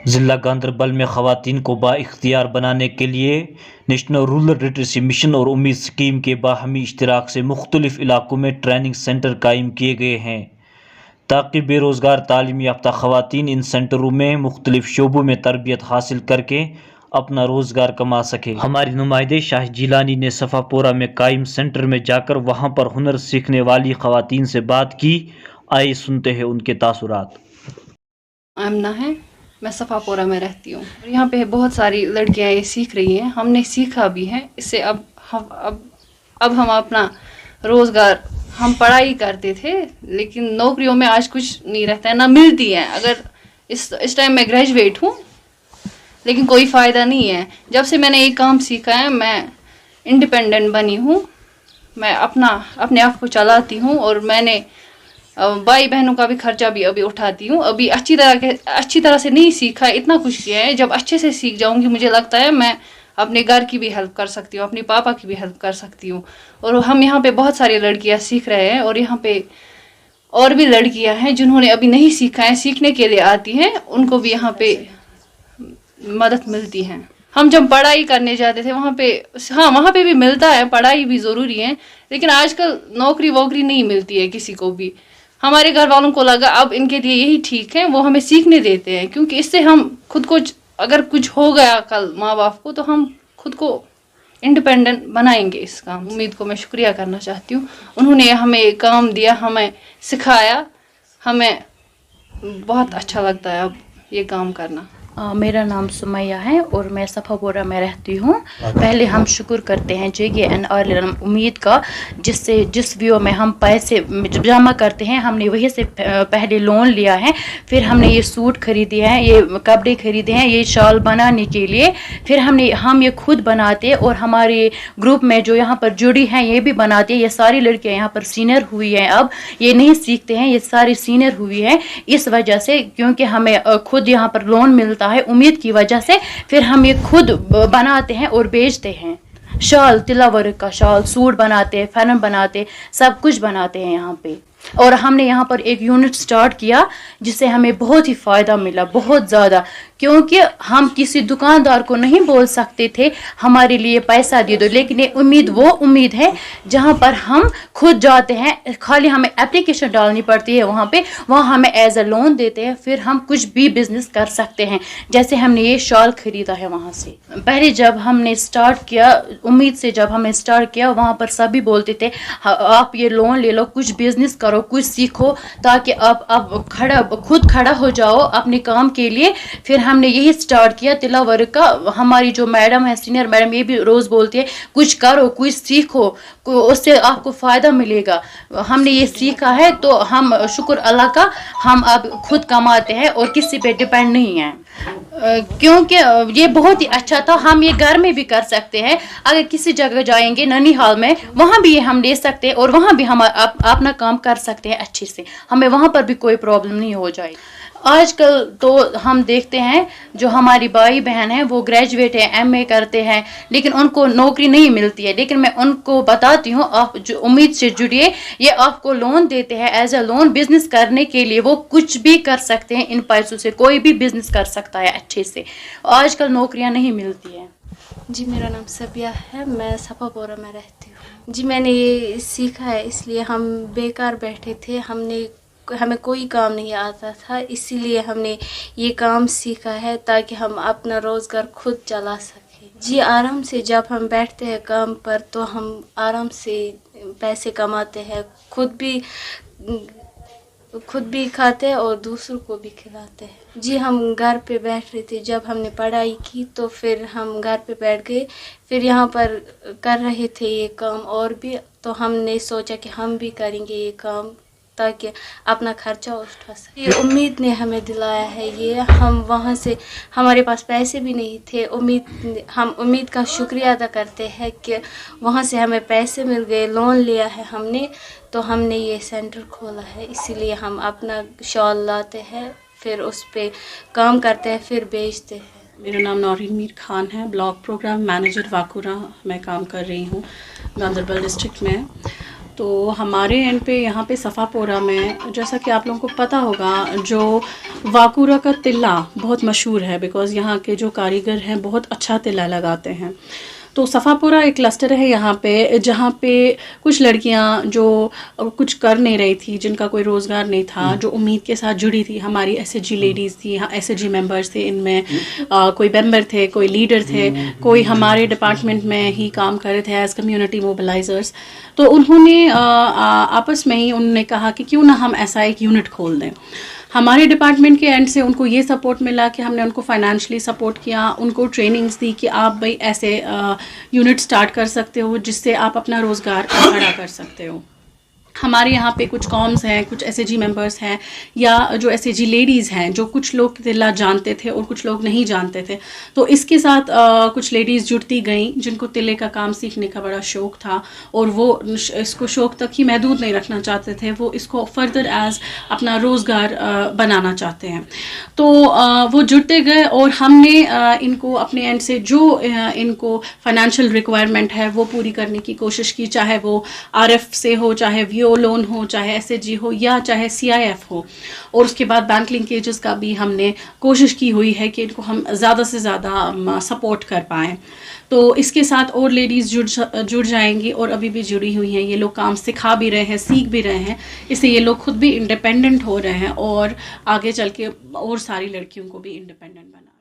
ضلع گاندربل میں خواتین کو بااختیار بنانے کے لیے نیشنل رورل لٹریسی مشن اور امید اسکیم کے باہمی اشتراک سے مختلف علاقوں میں ٹریننگ سینٹر قائم کیے گئے ہیں تاکہ بے روزگار تعلیم یافتہ خواتین ان سینٹروں میں مختلف شعبوں میں تربیت حاصل کر کے اپنا روزگار کما سکے۔ ہماری نمائندے شاہ جیلانی نے صفا پورہ میں قائم سینٹر میں جا کر وہاں پر ہنر سیکھنے والی خواتین سے بات کی۔ آئیے سنتے ہیں ان کے تاثرات۔ آمنہ ہے، میں صفا پورہ میں رہتی ہوں اور یہاں پہ بہت ساری لڑکیاں یہ سیکھ رہی ہیں، ہم نے سیکھا بھی ہے اس سے۔ اب ہم اپنا روزگار، ہم پڑھائی کرتے تھے لیکن نوکریوں میں آج کچھ نہیں رہتا ہے، نہ ملتی ہے۔ اگر اس ٹائم میں گریجویٹ ہوں لیکن کوئی فائدہ نہیں ہے۔ جب سے میں نے یہ کام سیکھا ہے میں انڈیپینڈنٹ بنی ہوں، میں اپنے آپ کو چلاتی ہوں اور میں نے بھائی بہنوں کا بھی خرچہ بھی ابھی اٹھاتی ہوں۔ ابھی اچھی طرح سے نہیں سیکھا، اتنا کچھ کیا ہے۔ جب اچھے سے سیکھ جاؤں گی مجھے لگتا ہے میں اپنے گھر کی بھی ہیلپ کر سکتی ہوں، اپنے پاپا کی بھی ہیلپ کر سکتی ہوں۔ اور ہم یہاں پہ بہت ساری لڑکیاں سیکھ رہے ہیں اور یہاں پہ اور بھی لڑکیاں ہیں جنہوں نے ابھی نہیں سیکھا ہے، سیکھنے کے لیے آتی ہیں، ان کو بھی یہاں پہ مدد ملتی ہے۔ ہم جب پڑھائی کرنے جاتے تھے وہاں پہ بھی ملتا ہے، پڑھائی بھی ضروری ہے، لیکن آج کل نوکری ووکری نہیں ملتی ہے کسی کو بھی۔ ہمارے گھر والوں کو لگا اب ان کے لیے یہی ٹھیک ہے، وہ ہمیں سیکھنے دیتے ہیں، کیونکہ اس سے ہم خود کو، اگر کچھ ہو گیا کل ماں باپ کو تو ہم خود کو انڈیپینڈنٹ بنائیں گے۔ اس کام امید کو میں شکریہ کرنا چاہتی ہوں، انہوں نے ہمیں کام دیا، ہمیں سکھایا، ہمیں بہت اچھا لگتا ہے اب یہ کام کرنا۔ میرا نام سمیہ ہے اور میں صفا پورہ میں رہتی ہوں۔ پہلے ہم شکر کرتے ہیں JKNR امید کا، جس ویو میں ہم پیسے جمع کرتے ہیں، ہم نے وہی سے پہلے لون لیا ہے، پھر ہم نے یہ سوٹ خریدے ہیں، یہ کپڑے خریدے ہیں، یہ شال بنانے کے لیے، پھر ہم یہ خود بناتے اور ہمارے گروپ میں جو یہاں پر جڑی ہیں یہ بھی بناتے۔ یہ ساری لڑکیاں یہاں پر سینئر ہوئی ہیں، اب یہ نہیں سیکھتے ہیں، یہ ساری سینئر ہوئی ہیں اس وجہ سے، کیونکہ ہمیں خود یہاں پر لون ملتا ہے امید کی وجہ سے، پھر ہم یہ خود بناتے ہیں اور بیچتے ہیں۔ شال، تلا ورک کا شال، سوٹ بناتے، فرن بناتے، سب کچھ بناتے ہیں یہاں پہ۔ اور ہم نے یہاں پر ایک یونٹ سٹارٹ کیا جس سے ہمیں بہت ہی فائدہ ملا، بہت زیادہ، کیونکہ ہم کسی دکاندار کو نہیں بول سکتے تھے ہمارے لیے پیسہ دے دو، لیکن یہ وہ امید ہے جہاں پر ہم خود جاتے ہیں، خالی ہمیں اپلیکیشن ڈالنی پڑتی ہے وہاں ہمیں ایز اے لون دیتے ہیں، پھر ہم کچھ بھی بزنس کر سکتے ہیں۔ جیسے ہم نے یہ شال خریدا ہے وہاں سے، پہلے جب ہم نے سٹارٹ کیا امید سے، جب ہم نے سٹارٹ کیا وہاں پر سبھی بولتے تھے آپ یہ لون لے لو، کچھ بزنس کرو، کچھ سیکھو تاکہ آپ خود کھڑا ہو جاؤ اپنے کام کے لیے۔ پھر ہم نے یہی سٹارٹ کیا تلا ورک کا۔ ہماری جو میڈم ہے، سینئر میڈم، یہ بھی روز بولتی ہے کچھ کرو، کچھ سیکھو، اس سے آپ کو فائدہ ملے گا۔ ہم نے یہ سیکھا ہے تو ہم شکر اللہ کا، ہم اب خود کماتے ہیں اور کسی پہ ڈیپینڈ نہیں ہیں، کیونکہ یہ بہت ہی اچھا تھا۔ ہم یہ گھر میں بھی کر سکتے ہیں، اگر کسی جگہ جائیں گے ننی حال میں، وہاں بھی یہ ہم لے سکتے ہیں اور وہاں بھی ہم اپنا کام کر سکتے ہیں اچھے سے، ہمیں وہاں پر بھی کوئی پرابلم نہیں ہو جائے۔ آج کل تو ہم دیکھتے ہیں جو ہماری بھائی بہن ہیں وہ گریجویٹ ہیں، MA کرتے ہیں، لیکن ان کو نوکری نہیں ملتی ہے، لیکن میں ان کو بتاتی ہوں آپ جو امید سے جڑیے، یہ آپ کو لون دیتے ہیں ایز اے لون بزنس کرنے کے لیے، وہ کچھ بھی کر سکتے ہیں ان پیسوں سے، کوئی بھی بزنس کر سکتا ہے اچھے سے، آج کل نوکریاں نہیں ملتی ہیں۔ جی میرا نام سبیہ ہے، میں صفا پورہ میں رہتی ہوں۔ جی میں نے یہ سیکھا ہے، اس لیے ہم بیکار بیٹھے تھے، ہمیں کوئی کام نہیں آتا تھا، اسی لیے ہم نے یہ کام سیکھا ہے تاکہ ہم اپنا روزگار خود چلا سکیں۔ جی آرام سے جب ہم بیٹھتے ہیں کام پر تو ہم آرام سے پیسے کماتے ہیں، خود بھی کھاتے ہیں اور دوسروں کو بھی کھلاتے ہیں۔ جی ہم گھر پہ بیٹھ رہے تھے، جب ہم نے پڑھائی کی تو پھر ہم گھر پہ بیٹھ گئے، پھر یہاں پر کر رہے تھے یہ کام اور بھی، تو ہم نے سوچا کہ ہم بھی کریں گے یہ کام تاکہ اپنا خرچہ اٹھا سکیں۔ یہ امید نے ہمیں دلایا ہے یہ، ہم وہاں سے، ہمارے پاس پیسے بھی نہیں تھے، ہم امید کا شکریہ ادا کرتے ہیں کہ وہاں سے ہمیں پیسے مل گئے، لون لیا ہے ہم نے، تو ہم نے یہ سینٹر کھولا ہے، اسی لیے ہم اپنا شال لاتے ہیں، پھر اس پہ کام کرتے ہیں، پھر بیچتے ہیں۔ میرا نام نورین میر خان ہے، بلاک پروگرام مینیجر واکورہ میں کام کر رہی ہوں گاندربل ڈسٹرکٹ میں۔ تو ہمارے اینڈ پہ یہاں پہ صفاپورہ میں جیسا کہ آپ لوگوں کو پتہ ہوگا جو واکورہ کا تلا بہت مشہور ہے، بیکاز یہاں کے جو کاریگر ہیں بہت اچھا تلا لگاتے ہیں. تو صفاپورہ ایک کلسٹر ہے یہاں پہ جہاں پہ کچھ لڑکیاں جو کچھ کر نہیں رہی تھی، جن کا کوئی روزگار نہیں تھا، جو امید کے ساتھ جڑی تھی. ہماری ایس ایچ جی لیڈیز تھی، ایس ایچ جی ممبرس تھے، ان میں کوئی ممبر تھے، کوئی لیڈر تھے، کوئی ہمارے ڈپارٹمنٹ میں ہی کام کر رہے تھے ایز کمیونٹی موبلائزرس. تو انہوں نے آپس میں ہی انہوں نے کہا کہ کیوں نہ ہم ایسا ایک یونٹ کھول دیں. ہمارے ڈپارٹمنٹ کے اینڈ سے ان کو یہ سپورٹ ملا کہ ہم نے ان کو فائنینشلی سپورٹ کیا، ان کو ٹریننگز دی کہ آپ بھائی ایسے یونٹ سٹارٹ کر سکتے ہو جس سے آپ اپنا روزگار کھڑا کر سکتے ہو. ہمارے یہاں پہ کچھ کامز ہیں، کچھ ایس اے جی ممبرس ہیں یا جو ایس اے جی لیڈیز ہیں، جو کچھ لوگ تلا جانتے تھے اور کچھ لوگ نہیں جانتے تھے. تو اس کے ساتھ کچھ لیڈیز جڑتی گئیں جن کو تلے کا کام سیکھنے کا بڑا شوق تھا، اور وہ اس کو شوق تک ہی محدود نہیں رکھنا چاہتے تھے، وہ اس کو فردر ایز اپنا روزگار بنانا چاہتے ہیں. تو وہ جڑتے گئے اور ہم نے ان کو اپنے اینڈ سے جو ان کو فائنینشیل ریکوائرمنٹ ہے وہ پوری کرنے کی کوشش کی، چاہے وہ آر ایف سے ہو، چاہے وی او لون ہو، چاہے ایس ایچ جی ہو، یا چاہے سی آئی ایف ہو. اور اس کے بعد بینک لنکیجز کا بھی ہم نے کوشش کی ہوئی ہے کہ ان کو ہم زیادہ سے زیادہ سپورٹ کر پائیں. تو اس کے ساتھ اور لیڈیز جڑ جائیں گی، اور ابھی بھی جڑی ہوئی ہیں. یہ لوگ کام سکھا بھی رہے ہیں، سیکھ بھی رہے ہیں، اس سے یہ لوگ خود بھی انڈیپینڈنٹ ہو رہے ہیں اور آگے چل کے اور ساری لڑکیوں کو بھی انڈیپینڈنٹ بنا.